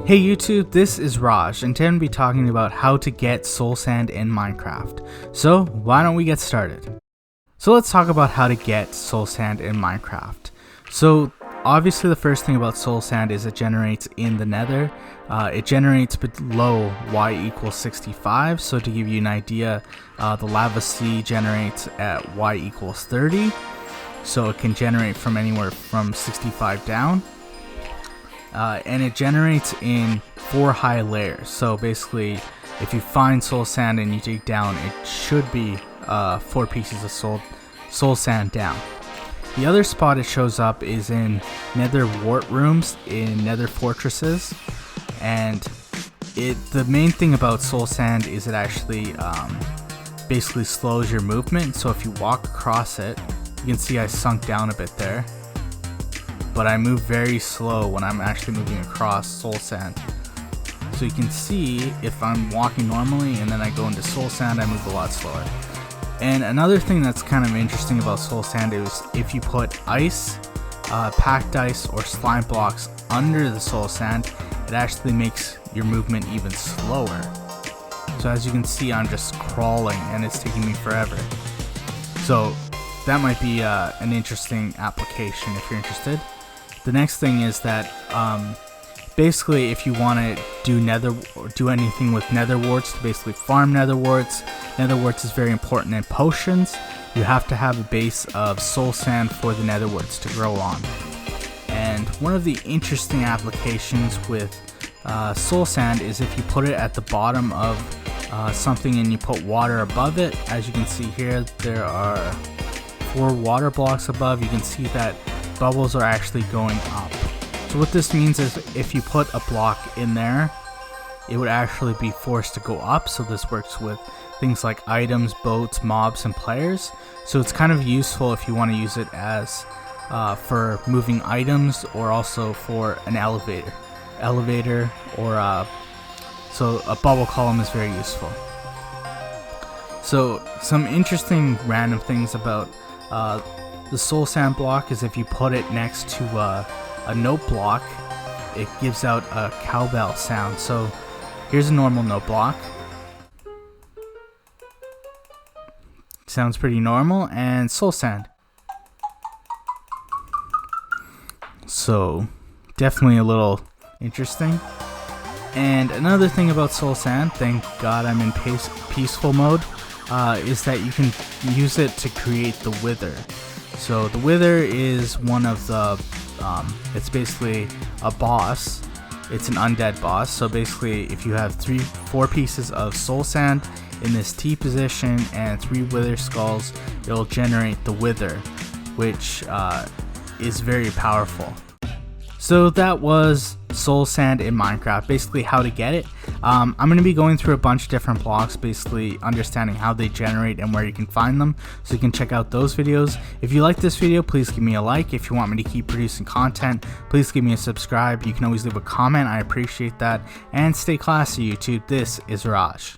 Hey YouTube, this is Raj, and today I'm going to be talking about how to get soul sand in Minecraft. So why don't we get started? So let's talk about how to get soul sand in Minecraft. So obviously the first thing about soul sand is it generates in the nether. It generates below y equals 65, so to give you an idea, the lava sea generates at y equals 30, so it can generate from anywhere from 65 down. And it generates in 4 high layers. So basically, if you find soul sand and you dig down, it should be 4 pieces of soul sand down. The other spot it shows up is in nether wart rooms in nether fortresses, and the main thing about soul sand is it actually basically slows your movement. So if you walk across it, you can see I sunk down a bit there, but I move very slow when I'm actually moving across soul sand. So you can see if I'm walking normally and then I go into soul sand, I move a lot slower. And another thing that's kind of interesting about soul sand is if you put ice, packed ice or slime blocks under the soul sand, it actually makes your movement even slower. So as you can see, I'm just crawling and it's taking me forever. So that might be an interesting application if you're interested. The next thing is that basically if you want to do anything with nether warts, to basically farm nether warts is very important in potions. You have to have a base of soul sand for the nether warts to grow on. And one of the interesting applications with soul sand is if you put it at the bottom of something and you put water above it. As you can see here, there are 4 water blocks above. You can see that bubbles are actually going up. So what this means is if you put a block in there, it would actually be forced to go up. So this works with things like items, boats, mobs, and players. So it's kind of useful if you want to use it as for moving items, or also for an elevator or so a bubble column is very useful. So some interesting random things about the soul sand block is if you put it next to a note block, it gives out a cowbell sound. So here's a normal note block. Sounds pretty normal. And soul sand. So definitely a little interesting. And another thing about soul sand, thank God I'm in peaceful mode, is that you can use it to create the wither. So the wither is one of the, it's basically a boss. It's an undead boss. So basically if you have 4 pieces of soul sand in this T position and 3 wither skulls, it'll generate the wither, which is very powerful. So that was soul sand in Minecraft, basically how to get it. I'm going to be going through a bunch of different blocks, basically understanding how they generate and where you can find them, so you can check out those videos. If you like this video, please give me a like. If you want me to keep producing content, please give me a subscribe. You can always leave a comment, I appreciate that. And stay classy YouTube, this is Raj.